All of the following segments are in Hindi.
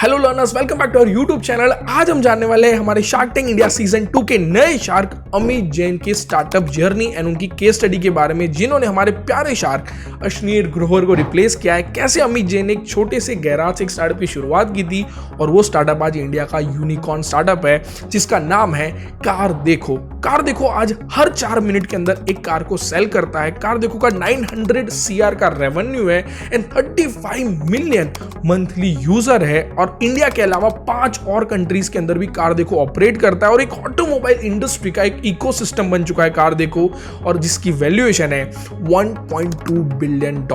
Hello learners, welcome back to our YouTube channel. आज हम जानने वाले हैं हमारे शार्क टैंक इंडिया सीजन 2 के नए शार्क अमित जैन की स्टार्टअप जर्नी एंड उनकी केस स्टडी के बारे में, जिन्होंने हमारे प्यारे शार्क अश्नीर ग्रोवर को रिप्लेस किया है। कैसे अमित जैन ने एक छोटे से गैराज से एक स्टार्टअप की शुरुआत की थी और वो स्टार्टअप आज इंडिया का यूनिकॉर्न स्टार्टअप है जिसका नाम है कार देखो। कार देखो आज हर 4 मिनट के अंदर एक कार को सेल करता है। कार देखो का 900 CR का रेवेन्यू है एंड 35 मिलियन मंथली यूजर है और इंडिया के अलावा 5 और कंट्रीज के अंदर भी कार देखो ऑपरेट करता है और एक ऑटोमोबाइल इंडस्ट्री का एक इकोसिस्टम बन चुका है कार देखो, और जिसकी वैल्यूएशन है $1.2 बिलियन।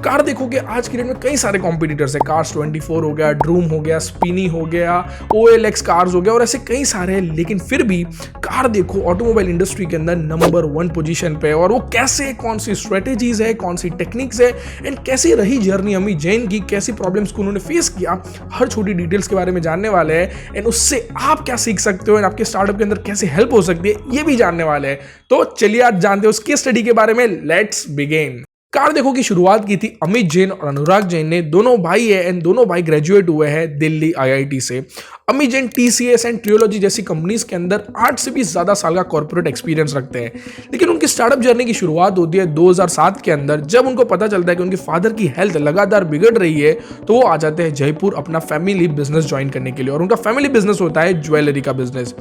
कार देखो के आज की डेट में कई सारे कॉम्पिटिटर्स है। कार्स 24 हो गया, ड्रूम हो गया, स्पिनी हो गया, OLX कार्स हो गया और ऐसे कई सारे हैं, लेकिन फिर भी कार देखो ऑटोमोबाइल इंडस्ट्री के अंदर नंबर 1 पोजीशन पे है। और वो कैसे, कौन सी स्ट्रेटेजीज है, कौन सी टेक्निक्स है एंड कैसी रही जर्नी अमित जैन की, कैसी प्रॉब्लम्स को उन्होंने फेस किया, हर छोटी डिटेल्स के बारे में जानने वाले हैं एंड उससे आप क्या सीख सकते हो एंड आपके स्टार्टअप के अंदर कैसे हेल्प हो सकती है ये भी जानने वाले हैं। तो चलिए आज जानते हैं उस केस स्टडी के बारे में। Let's begin. कार देखो की शुरुआत की थी अमित जैन और अनुराग जैन ने। दोनों भाई है एंड दोनों भाई ग्रेजुएट हुए हैं दिल्ली IIT से। अमित जैन TCS एंड ट्रियोलॉजी जैसी कंपनीज के अंदर 8 से भी ज्यादा साल का कॉर्पोरेट एक्सपीरियंस रखते हैं, लेकिन उनकी स्टार्टअप जर्नी की शुरुआत होती है 2007 के अंदर, जब उनको पता चलता है कि उनके फादर की हेल्थ लगातार बिगड़ रही है। तो वो आ जाते हैं जयपुर अपना फैमिली बिजनेस ज्वाइन करने के लिए, और उनका फैमिली बिजनेस होता है ज्वेलरी का बिजनेस।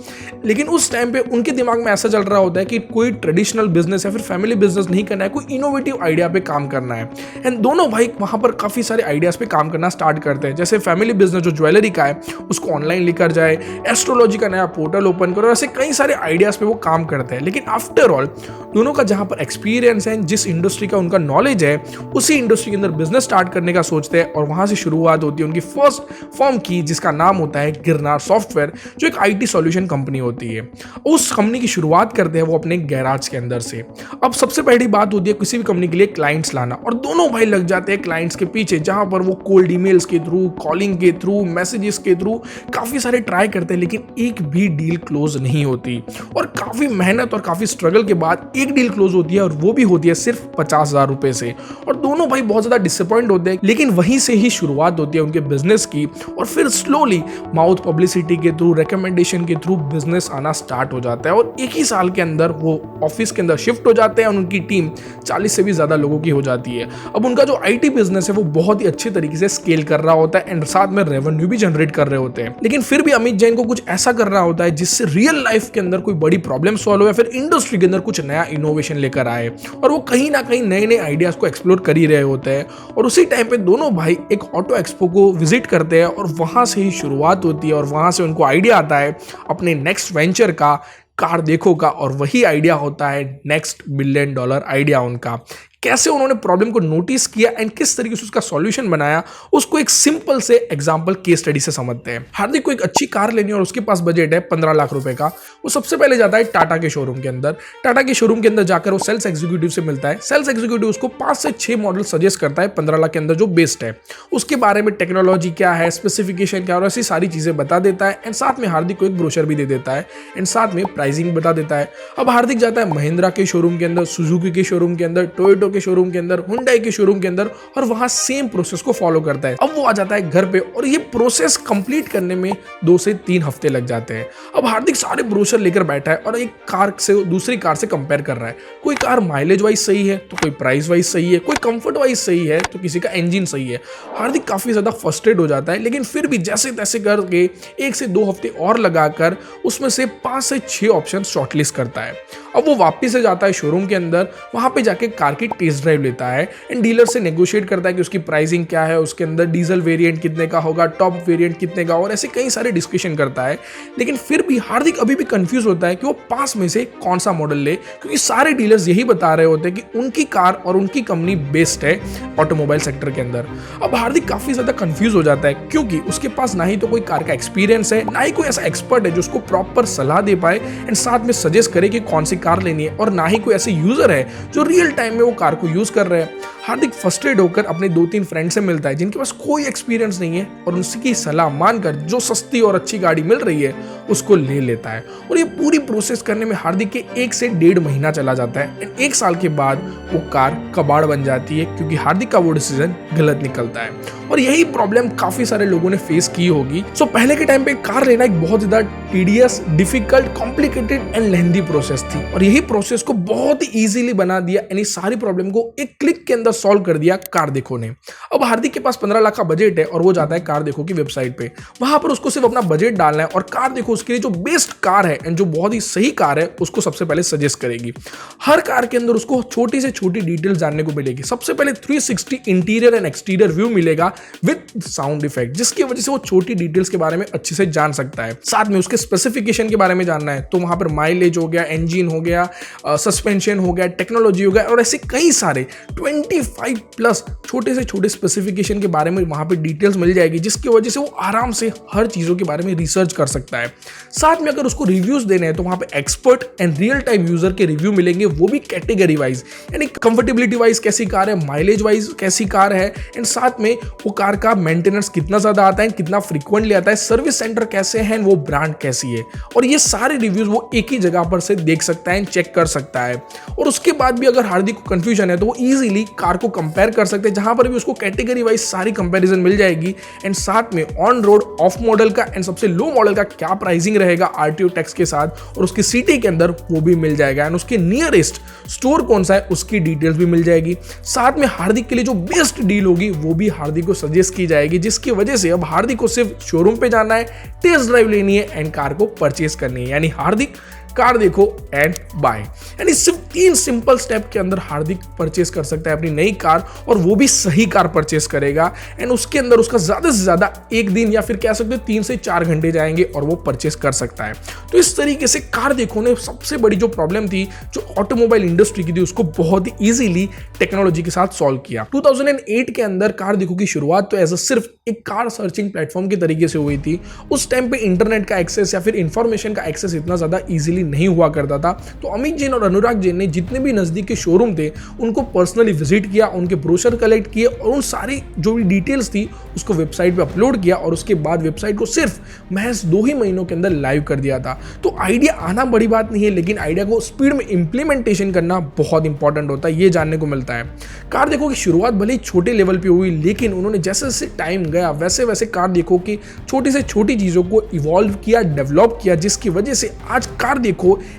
लेकिन उस टाइम पे उनके दिमाग में ऐसा चल रहा होता है कि कोई ट्रेडिशनल बिजनेस या फिर फैमिली बिजनेस नहीं करना है, कोई इनोवेटिव आइडिया पे काम करना है। एंड दोनों भाई वहां पर काफी सारे आइडियाज पे काम करना स्टार्ट करते हैं, जैसे फैमिली बिजनेस जो ज्वेलरी का है उसको ऑनलाइन लेकर जाए, एस्ट्रोलॉजी का नया पोर्टल ओपन करो, ऐसे कई सारे आइडियाज पे वो काम करते हैं। लेकिन आफ्टर ऑल दोनों का जहां पर एक्सपीरियंस है, जिस इंडस्ट्री का उनका नॉलेज है, उसी इंडस्ट्री के अंदर बिजनेस स्टार्ट करने का सोचते हैं और वहां से शुरुआत होती है उनकी फर्स्ट फर्म की, जिसका नाम होता है गिरनार सॉफ्टवेयर, जो एक IT सॉल्यूशन कंपनी होती है। उस कंपनी की शुरुआत करते हैं वो अपने गैराज के अंदर से। अब सबसे पहली बात होती है किसी भी कंपनी के लिए क्लाइंट्स लाना, और दोनों भाई लग जाते हैं क्लाइंट्स के पीछे, जहां पर वो कोल्ड ईमेल्स के थ्रू, कॉलिंग के थ्रू, मैसेजेस के थ्रू काफी सारे ट्राई करते हैं, लेकिन एक भी डील क्लोज नहीं होती। और काफी मेहनत और काफी स्ट्रगल के बाद एक डील क्लोज होती है, और वो भी होती है सिर्फ 50,000 रुपए से। और दोनों भाई बहुत ज्यादा डिसअपॉइंट होते हैं, लेकिन वहीं से ही शुरुआत होती है उनके बिजनेस की। और फिर स्लोली माउथ पब्लिसिटी के थ्रू, रिकमेंडेशन के थ्रू बिजनेस आना स्टार्ट हो जाता है, और एक ही साल के अंदर वो ऑफिस के अंदर शिफ्ट हो जाते हैं और उनकी टीम 40 से भी ज्यादा लोगों की हो जाती है। अब उनका जो IT बिजनेस है वो बहुत ही अच्छे तरीके से स्केल कर रहा होता है एंड साथ में रेवेन्यू भी जनरेट कर रहे होते हैं। लेकिन फिर भी अमित जैन को कुछ ऐसा करना होता है जिससे रियल लाइफ के अंदर कोई बड़ी प्रॉब्लम सॉल्व हो या फिर इंडस्ट्री के अंदर कुछ नया इनोवेशन लेकर आए, और वो कहीं ना कहीं नए नए आइडियाज को एक्सप्लोर कर ही रहे होते हैं। और उसी टाइम पे दोनों भाई एक ऑटो एक्सपो को विजिट करते हैं और वहां से ही शुरुआत होती है, और वहां से उनको आइडिया आता है अपने नेक्स्ट वेंचर का, कार देखो का, और वही आइडिया होता है नेक्स्ट $1 बिलियन आइडिया उनका। कैसे उन्होंने प्रॉब्लम को नोटिस किया एंड किस तरीके से उसका सॉल्यूशन बनाया, उसको एक सिंपल से एग्जांपल केस स्टडी से समझते हैं। हार्दिक को एक अच्छी कार लेनी है और उसके पास बजट है 15 लाख रुपए का। वो सबसे पहले जाता है टाटा के शोरूम के अंदर। टाटा के शोरूम के अंदर जाकर वो सेल्स एग्जीक्यूटिव से मिलता है। सेल्स एग्जीक्यूटिव उसको 5 से 6 मॉडल सजेस्ट करता है 15 लाख के अंदर जो बेस्ट है, उसके बारे में टेक्नोलॉजी क्या है, स्पेसिफिकेशन क्या है, और ऐसी सारी चीजें बता देता है। एंड साथ में हार्दिक को एक ब्रोशर भी दे देता है एंड साथ में प्राइसिंग बता देता है। अब हार्दिक जाता है महिंद्रा के शोरूम के अंदर, सुजुकी के शोरूम के अंदर, टोयोटो के शोरूम के अंदर, हुंडई के शोरूम के अंदर, और वहां सेम प्रोसेस को फॉलो करता है। अब वो आ जाता है घर पे और ये प्रोसेस कंप्लीट करने में 2 से 3 हफ्ते लग जाते हैं। अब हार्दिक सारे ब्रोशर लेकर बैठा है और एक कार से दूसरी कार से कंपेयर कर रहा है। कोई कार माइलेज वाइज सही है तो कोई प्राइस वाइज सही है, कोई कंफर्ट वाइज सही है तो किसी का इंजन सही है। हार्दिक काफी ज्यादा फ्रस्ट्रेट हो जाता है, लेकिन फिर भी जैसे तैसे करके 1 से 2 हफ्ते और लगाकर उसमें से 5 से 6 ऑप्शन शॉर्टलिस्ट करता है। अब वो वापस से जाता है शोरूम के अंदर, वहां पे जाके कार की टेस्ट ड्राइव लेता है एंड डीलर से नेगोशिएट करता है कि उसकी प्राइसिंग क्या है, उसके अंदर डीजल वेरिएंट कितने का होगा, टॉप वेरिएंट कितने का, और ऐसे कई सारे डिस्कशन करता है। लेकिन फिर भी हार्दिक अभी भी कंफ्यूज होता है कि वो 5 में से कौन सा मॉडल ले, क्योंकि सारे डीलर्स यही बता रहे होते हैं कि उनकी कार और उनकी कंपनी बेस्ट है ऑटोमोबाइल सेक्टर के अंदर। अब हार्दिक काफी ज्यादा कंफ्यूज हो जाता है, क्योंकि उसके पास ना ही तो कोई कार का एक्सपीरियंस है, ना ही कोई ऐसा एक्सपर्ट है जो उसको प्रॉपर सलाह दे पाए एंड साथ में सजेस्ट करे कि कौन सी कार लेनी है, और ना ही कोई ऐसे यूजर है जो रियल टाइम में वो कार को यूज कर रहे हैं। हार्दिक फ्रस्ट्रेट होकर अपने 2-3 फ्रेंड से मिलता है जिनके पास कोई एक्सपीरियंस नहीं है और उनकी सलाह मानकर जो सस्ती और अच्छी गाड़ी मिल रही है उसको ले लेता है। और ये पूरी प्रोसेस करने में हार्दिक के 1 से 1.5 महीना चला जाता है एंड 1 साल के बाद वो कार कबाड़ बन जाती है क्योंकि हार्दिक का वो डिसीजन गलत निकलता है। और यही प्रॉब्लम काफी सारे लोगों ने फेस की होगी। सो पहले के टाइम पे कार लेना एक बहुत ज्यादा tedious, difficult, complicated and lengthy process थी और यही प्रोसेस को बहुत ही इजीली बना दिया, यानी सारी प्रॉब्लम को एक क्लिक के अंदर सॉल्व कर दिया कार देखो ने। अब हार्दिक के पास 15 लाख का बजट है और वो जाता है कार देखो की वेबसाइट पे। वहां पर उसको सिर्फ अपना बजट डालना है और कार देखो उसके लिए जो बेस्ट कार है एंड जो बहुत ही सही कार है उसको सबसे पहले सजेस्ट करेगी। हर कार के अंदर उसको छोटी से छोटी डिटेल्स जानने को मिलेगी। सबसे पहले 360 इंटीरियर एंड एक्सटीरियर व्यू मिलेगा विद साउंड इफेक्ट, जिसकी वजह से वो छोटी डिटेल्स के बारे में अच्छे से जान सकता है। साथ में उसके स्पेसिफिकेशन के बारे में जानना है तो वहां पर माइलेज हो गया, इंजन हो गया, सस्पेंशन हो गया, टेक्नोलॉजी हो गया और ऐसे कई सारे 25 प्लस छोटे से छोटे स्पेसिफिकेशन के बारे में वहां पर डिटेल्स मिल जाएगी, जिसकी वजह से वो आराम से हर चीजों के बारे में रिसर्च कर सकता है। साथ में अगर उसको रिव्यूज देने हैं तो वहां पे expert and real time user के रिव्यू मिलेंगे, वो भी कैटेगरी वाइज, यानी कंफर्टेबिलिटी वाइज कैसी कार है, माइलेज वाइज कैसी कार है एंड साथ में वो कार का मेंटेनेंस कितना ज्यादा आता है, कितना फ्रीक्वेंटली आता है, सर्विस सेंटर कैसे हैं, वो ब्रांड कैसी है, और ये सारे रिव्यूज वो एक ही जगह पर से देख सकता है, चेक कर सकता है। और उसके बाद भी अगर हार्दिक को कंफ्यूजन है तो वो इजीली कार को कंपेयर कर सकते हैं, जहां पर भी उसको कैटेगरी वाइज सारी कंपैरिजन मिल जाएगी एंड साथ में ऑन रोड, ऑफ मॉडल का एंड सबसे लो मॉडल का क्या प्राइसिंग रहेगा आरटीओ टैक्स के साथ और उसकी सिटी के अंदर वो भी मिल जाएगा एंड उसके नियरेस्ट स्टोर कौन सा है उसकी डिटेल्स भी मिल जाएगी। साथ में हार्दिक के लिए जो बेस्ट डील होगी वो भी हार्दिक को सजेस्ट की जाएगी, जिसकी वजह से अब हार्दिक को सिर्फ शोरूम पे जाना है, टेस्ट ड्राइव लेनी है एंड कार को परचेस करनी है, यानी हार्दिक कार देखो एंड बाय, यानी सिर्फ 3 सिंपल स्टेप के अंदर हार्दिक परचेस कर सकता है अपनी नई कार और वो भी सही कार परचेस करेगा एंड उसके अंदर उसका ज्यादा से ज्यादा 1 दिन या फिर कह सकते हैं 3 से 4 घंटे जाएंगे और वो परचेस कर सकता है। तो इस तरीके से कार देखो ने सबसे बड़ी जो प्रॉब्लम थी जो ऑटोमोबाइल इंडस्ट्री की थी उसको बहुत ही ईजिली टेक्नोलॉजी के साथ सॉल्व किया। 2008 के अंदर कार देखो की शुरुआत तो एज सिर्फ एक कार सर्चिंग प्लेटफॉर्म के तरीके से हुई थी। उस टाइम पे इंटरनेट का एक्सेस या फिर इंफॉर्मेशन का एक्सेस इतना ज्यादा इजीली नहीं हुआ करता था, तो अमित जैन और अनुराग जैन ने जितने भी नजदीक के शोरूम थे उनको पर्सनली विजिट किया, उनके ब्रोशर कलेक्ट किए और उन सारी जो भी डिटेल्स थी उसको वेबसाइट पे अपलोड किया और उसके बाद वेबसाइट को सिर्फ महज 2 ही महीनों के अंदर लाइव कर दिया था। तो आइडिया आना बड़ी बात नहीं है, लेकिन आइडिया को स्पीड में इंप्लीमेंटेशन करना बहुत इंपॉर्टेंट होता है, ये जानने को मिलता है। कार देखो की शुरुआत भले ही छोटे लेवल पे हुई, लेकिन उन्होंने जैसे जैसे टाइम गया वैसे वैसे कार देखो की छोटी से छोटी चीजों को इवॉल्व किया, डेवलप किया, जिसकी वजह से आज कार देखो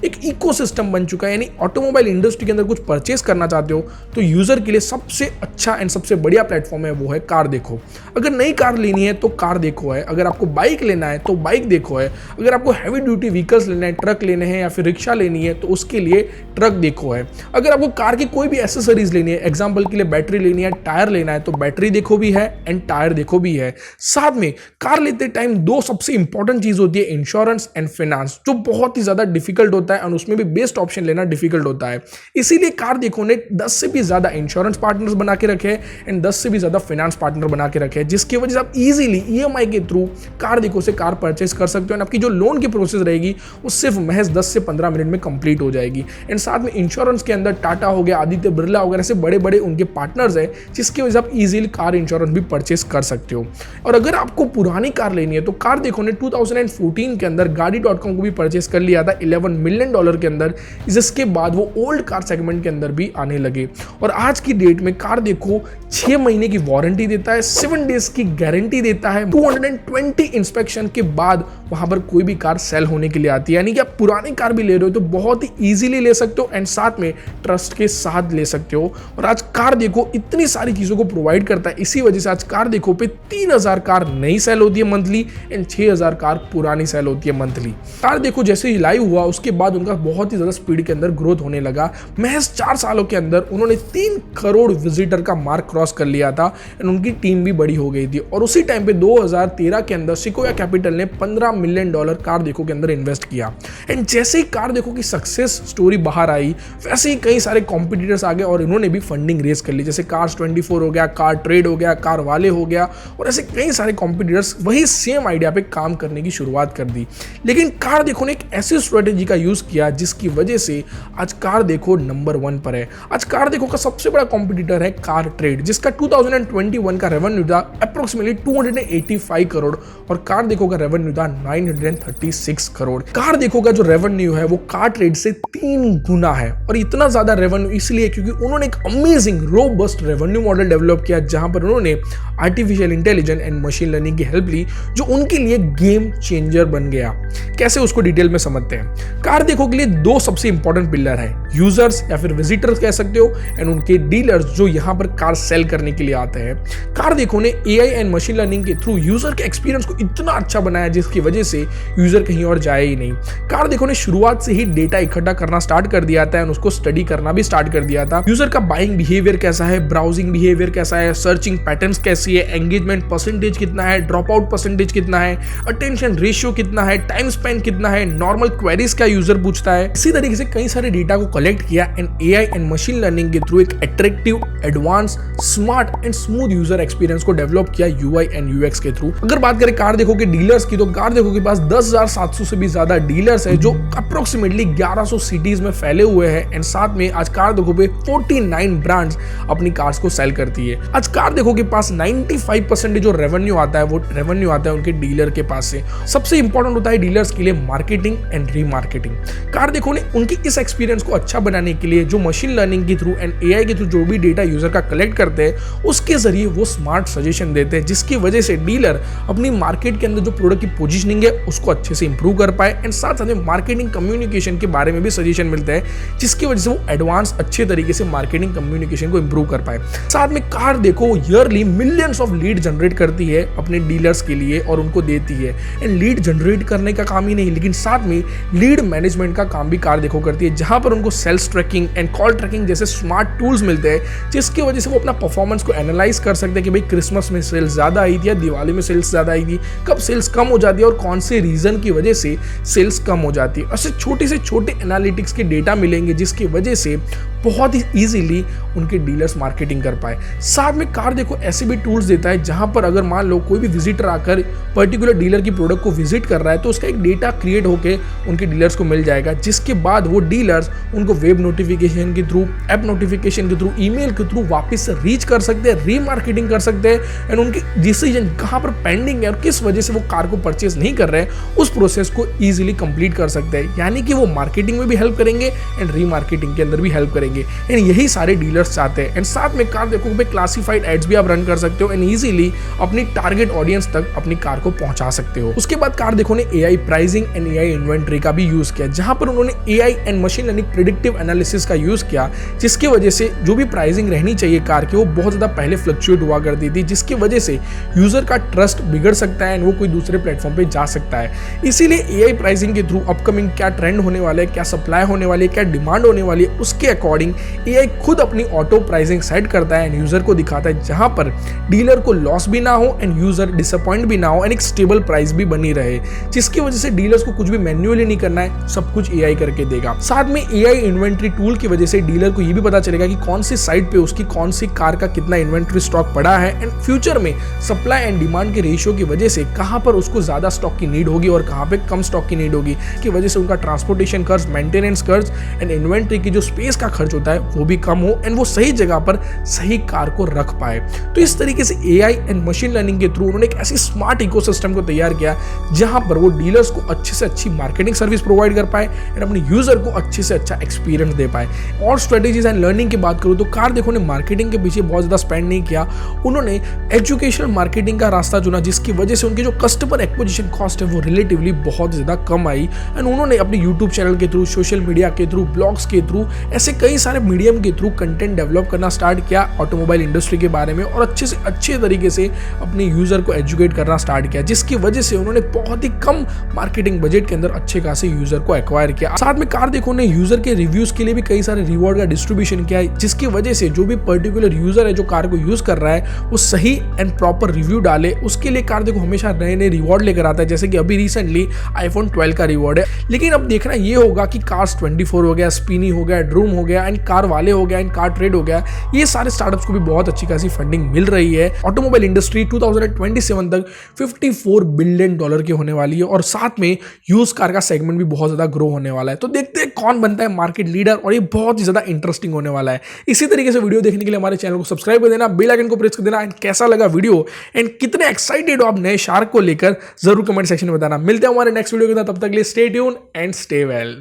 एक इकोसिस्टम बन चुका है। यानी ऑटोमोबाइल इंडस्ट्री के अंदर कुछ परचेस करना चाहते हो तो यूजर के लिए सबसे अच्छा एंड सबसे बढ़िया प्लेटफॉर्म है वो है कार देखो। अगर नई कार लेनी है तो कार देखो है, अगर आपको बाइक लेना है तो बाइक देखो है, अगर आपको हैवी ड्यूटी व्हीकल्स लेना है, ट्रक लेने हैं या फिर रिक्शा लेनी है तो उसके लिए ट्रक देखो है। अगर आपको कार की कोई भी एसेसरीज लेनी है, एग्जाम्पल के लिए बैटरी लेनी है, टायर लेना है तो बैटरी देखो भी है एंड टायर देखो भी है। साथ में कार लेते टाइम 2 सबसे इंपॉर्टेंट चीज होती है, इंश्योरेंस एंड फाइनेंस, जो बहुत ही ज्यादा डिफिकल्ट होता है और उसमें भी बेस्ट ऑप्शन लेना डिफिकल्ट होता है। इसीलिए कार देखो ने 10 से भी ज्यादा इंश्योरेंस पार्टनर्स बना के रखे एंड 10 से भी ज्यादा फाइनेंस पार्टनर बना के रखे, जिसकी वजह से आप इजीली ईएमआई के थ्रू कार देखो से कार परचेस कर सकते हो। आपकी जो लोन की प्रोसेस रहेगी वो सिर्फ महज 10 से 15 मिनट में कंप्लीट हो जाएगी। एंड साथ में इंश्योरेंस के अंदर टाटा हो गया, आदित्य बिरला वगैरह से बड़े बड़े उनके पार्टनर्स है, जिसकी वजह से आप इजीली कार इंश्योरेंस भी परचेस कर सकते हो। और अगर आपको पुरानी कार लेनी है तो कार देखो ने 2014 के अंदर गाड़ी.com को भी परचेस कर लिया था $11 मिलियन के अंदर, जिसके बाद वो ओल्ड कार सेगमेंट के अंदर भी आने लगे। और आज की डेट में कार देखो 6 महीने की वारंटी देता है, 7 डेज की गारंटी देता है, 220 इंस्पेक्शन के बाद वहां पर कोई भी कार सेल होने के लिए आती है। यानी कि आप पुरानी कार भी ले रहे हो तो बहुत ही इजीली ले सकते हो एंड साथ में ट्रस्ट के साथ ले सकते हो। और आज कार देखो इतनी सारी चीजों को प्रोवाइड करता है, इसी वजह से आज कार देखो पे 3000 कार नई सेल होती है मंथली एंड 6000 कार पुरानी सेल होती है मंथली। कार देखो जैसे ही लाइव हुआ उसके बाद उनका बहुत ही ज्यादा स्पीड के अंदर ग्रोथ होने लगा। महज 4 सालों के अंदर उन्होंने 3 करोड़ विजिटर का मार्क क्रॉस कर लिया था एंड उनकी टीम भी बड़ी हो गई थी। और उसी टाइम पे 2013 के अंदर सिकोया कैपिटल ने $15 मिलियन कार देखो के अंदर इन्वेस्ट किया। एंड जैसे ही कार देखो की सक्सेस स्टोरी बाहर आई वैसे ही कई सारे कॉम्पिटिटर्स आ गए और इन्होंने भी फंडिंग रेज कर ली, जैसे कार्स 24 हो गया, कार ट्रेड हो गया, कार वाले हो गया और ऐसे कई सारे कॉम्पिटिटर्स वही सेम आइडिया पे काम करने की शुरुआत कर दी। लेकिन कार देखो ने एक ऐसी स्ट्रेटेजी का यूज किया जिसकी वजह से आज कार देखो नंबर 1 पर है। आज कार देखो का सबसे बड़ा कॉम्पिटिटर है कार ट्रेड, जिसका 2021 का रेवेन्यू था अप्रोक्सीमेटली 285 करोड़ और कार देखो का रेवेन्यू था 936 करोड़। कार देखो का जो रेवेन्यू है वो कार ट्रेड से 3 गुना है और इतना ज्यादा रेवेन्यू इसलिए क्योंकि उन्होंने एक amazing robust revenue model develop किया, जहां पर उन्होंने artificial intelligence and machine learning की हेल्प ली, जो उनके लिए गेम चेंजर बन गया। कैसे, उसको डिटेल में समझते हैं। कार देखो के लिए 2 सबसे इंपॉर्टेंट पिलर है, यूजर्स या फिर विजिटर्स कह सकते हो, एंड उनके डीलर्स जो यहां पर कार सेल करने के लिए आते हैं। कार देखो ने एआई एंड मशीन लर्निंग के थ्रू यूजर के एक्सपीरियंस को इतना अच्छा बनाया जिसकी वजह से यूजर कहीं और जाए ही नहीं। कार देखो ने शुरुआत से ही डेटा इकट्ठा करना स्टार्ट कर दिया था, उसको स्टडी करना भी स्टार्ट कर दिया था। यूजर का बाइंग बिहेवियर कैसा है, ब्राउजिंग बिहेवियर कैसा है, सर्चिंग पैटर्न्स कैसी है, एंगेजमेंट परसेंटेज कितना है, ड्रॉप आउट परसेंटेज कितना है, अटेंशन रेशियो कितना है, टाइम स्पेंड कितना है, नॉर्मल क्वेरीज का यूजर पूछता है। इसी तरीके से कई सारे डेटा को कलेक्ट किया and AI and machine learning के थ्रू एक attractive, advance, smart and smooth user experience को डेवलप किया यूआई एंड यूएक्स के थ्रू। अगर बात करें कार देखो के डीलर्स की, तो कार देखो के पास 10,700 से भी ज्यादा डीलर्स है जो अप्रोक्सीमेटली 1100 सिटीज में फैले हुए हैं एंड साथ में आज कार देखो पे 49 ब्रांड्स अपनी कार्स को सेल करती है। आज कार देखो के पास 95% जो रेवेन्यू आता है वो रेवेन्यू आता है उनके डीलर के पास से। सबसे इंपॉर्टेंट होता है डीलर्स के लिए मार्केटिंग एंड रीमार्केटिंग। कार देखो ने उनकी इस एक्सपीरियंस को अच्छा बनाने के लिए जो मशीन लर्निंग के थ्रू एंड एआई के थ्रू जो भी डेटा यूजर का कलेक्ट करते हैं उसके जरिए वो स्मार्ट सजेशन देते हैं, जिसकी वजह से डीलर अपनी मार्केट के अंदर जो प्रोडक्ट की पोजीशनिंग है उसको अच्छे से इंप्रूव कर पाए एंड साथ साथ में मार्केटिंग कम्युनिकेशन के बारे में भी सजेशन मिलता है, जिसकी वजह से वो एडवांस अच्छे तरीके से मार्केटिंग कम्युनिकेशन को इंप्रूव कर पाए। साथ में कार देखो yearly millions of lead generate करती है अपने डीलर्स के लिए और उनको देती है। एंड लीड जनरेट करने का काम ही नहीं, लेकिन साथ में लीड मैनेजमेंट का काम भी कार देखो करती है, जहां पर उनको sales tracking and call tracking जैसे स्मार्ट टूल्स मिलते हैं, जिसकी वजह से वो अपना परफॉर्मेंस को एनालाइज कर सकते हैं कि भाई क्रिसमस में सेल्स ज्यादा आई थी या दिवाली में सेल्स ज्यादा आई थी, कब सेल्स कम हो जाती है और कौन से रीजन की वजह से सेल्स कम हो जाती है। ऐसे छोटे से छोटे एनालिटिक्स के डेटा मिलेंगे, जिसकी वजह से बहुत ही इजीली उनके डीलर्स मार्केटिंग कर पाए। साथ में कार देखो ऐसे भी टूल्स देता है जहां पर अगर मान लो कोई भी विजिटर आकर पर्टिकुलर डीलर की प्रोडक्ट को विजिट कर रहा है तो उसका एक डेटा क्रिएट होकर उनके डीलर्स को मिल जाएगा, जिसके बाद वो डीलर्स उनको वेब नोटिफिकेशन के थ्रू, ऐप नोटिफिकेशन के थ्रू, ईमेल के थ्रू वापस से रीच कर सकते हैं, रीमार्केटिंग कर सकते हैं एंड उनकी डिसीजन कहां पर पेंडिंग है और किस वजह से वो कार को परचेज नहीं कर रहे हैं उस प्रोसेस को इजीली कंप्लीट कर सकते हैं। यानी कि वो मार्केटिंग में भी हेल्प करेंगे एंड रीमार्केटिंग के अंदर भी हेल्प करेंगे एंड यही सारे डीलर्स चाहते हैं। एंड साथ में कार देखो पे क्लासिफाइड एड्स भी आप रन कर सकते हो एंड इजीली अपनी टारगेट ऑडियंस तक अपनी कार को पहुंचा सकते हो। उसके बाद कार देखो ने AI pricing and AI inventory का भी यूज किया, जहां पर उन्होंने AI and machine learning predictive analysis का यूज किया, जिसकी वजह से जो भी प्राइसिंग रहनी चाहिए कार की वो बहुत ज्यादा पहले फ्लक्चुएट हुआ करती थी, जिसकी वजह से यूजर का ट्रस्ट बिगड़ सकता है एंड वो कोई दूसरे प्लेटफॉर्म पे जा सकता है। इसीलिए एआई प्राइसिंग के थ्रू अपकमिंग क्या ट्रेंड होने वाला है, क्या सप्लाई होने वाली है, क्या डिमांड होने वाली है, उसके अकॉर्डिंग एआई खुद अपनी ऑटो प्राइसिंग सेट करता है एंड यूजर को दिखाता है, जहां पर डीलर को लॉस भी ना हो एंड यूजर डिसअपॉइंट भी ना हो एंड एक स्टेबल प्राइस भी बनी रहे, जिसकी वजह से डीलर्स को कुछ भी मैन्युअली नहीं करना है, सब कुछ एआई करके देगा। साथ में एआई इन्वेंटरी टूल की वजह से डीलर को ये भी पता चलेगा कि कौन सी साइट पे उसकी कौन सी कार का कितना इन्वेंटरी स्टॉक पड़ा है एंड फ्यूचर में सप्लाई एंड डिमांड के रेशियो की वजह से कहां पर उसको ज्यादा स्टॉक की नीड होगी और कहां पे कम स्टॉक की नीड होगी, इसकी वजह से उनका ट्रांसपोर्टेशन खर्च, मेंटेनेंस खर्च एंड इन्वेंटरी की जो स्पेस का खर्च होता है वो भी कम हो एंड वो सही जगह पर सही कार को रख पाए। तो इस तरीके से एआई एंड मशीन लर्निंग के थ्रू उन्होंने एक ऐसी स्मार्ट इकोसिस्टम को तैयार किया जहां पर वो डीलर्स को अच्छे से अच्छी मार्केटिंग सर्विस प्रोवाइड कर पाए एंड अपने यूजर को अच्छे से अच्छा एक्सपीरियंस दे पाए। और स्ट्रेटेजीज एंड लर्निंग की बात करूं तो कार देखो ने मार्केटिंग के पीछे बहुत ज्यादा स्पेंड नहीं किया, उन्होंने एजुकेशनल मार्केटिंग का रास्ता चुना, जिसकी वजह से उनके जो कस्टमर एक्विजिशन कॉस्ट है वो रिलेटिवली बहुत ज्यादा कम आई एंड उन्होंने अपने यूट्यूब चैनल के थ्रू, सोशल मीडिया के थ्रू, ब्लॉग्स के थ्रू, ऐसे कई सारे मीडियम के थ्रू कंटेंट डेवलप करना स्टार्ट किया ऑटोमोबाइल इंडस्ट्री के बारे में और अच्छे से अच्छे तरीके से अपने यूजर को एजुकेट करना स्टार्ट किया, जिसकी वजह से उन्होंने बहुत ही कम मार्केटिंग बजट के अंदर अच्छे खासे यूजर को एक्वायर किया। साथ में कार देखो ने यूजर के रिव्यूज के लिए भी कई सारे रिवॉर्ड का डिस्ट्रीब्यूशन किया है, जिसकी वजह से जो भी पर्टिकुलर यूजर है जो कार को यूज कर रहा है वो सही एंड प्रॉपर रिव्यू डाले, उसके लिए कार देखो हमेशा नए नए रिवॉर्ड लेकर आता है, जैसे कि अभी रिसेंटली iPhone 12 का रिवॉर्ड है। लेकिन अब देखना ये होगा कि कार्स 24 हो गया, स्पिनी हो गया, ड्रूम हो गया एंड कार वाले हो गया एंड कार ट्रेड हो गया, ये सारे स्टार्टअप्स को भी बहुत अच्छी खासी फंडिंग मिल रही है। ऑटोमोबाइल इंडस्ट्री 2027 तक $54 बिलियन की होने वाली है और साथ में यूज कार का सेगमेंट भी बहुत ज्यादा ग्रो होने वाला है। तो देखते हैं कौन बनता है मार्केट लीडर, और ये बहुत ही ज्यादा इंटरेस्टिंग होने वाला है। इसी तरीके से वीडियो देखने के लिए हमारे चैनल को सब्सक्राइब कर देना, बेल आइकन को प्रेस कर देना। एंड कैसा लगा वीडियो एंड कितने एक्साइटेड हो आप नए शार्क को लेकर, जरूर कमेंट सेक्शन में बताना। मिलते हैं हमारे नेक्स्ट वीडियो के साथ, तब तक के लिए stay tune and stay well.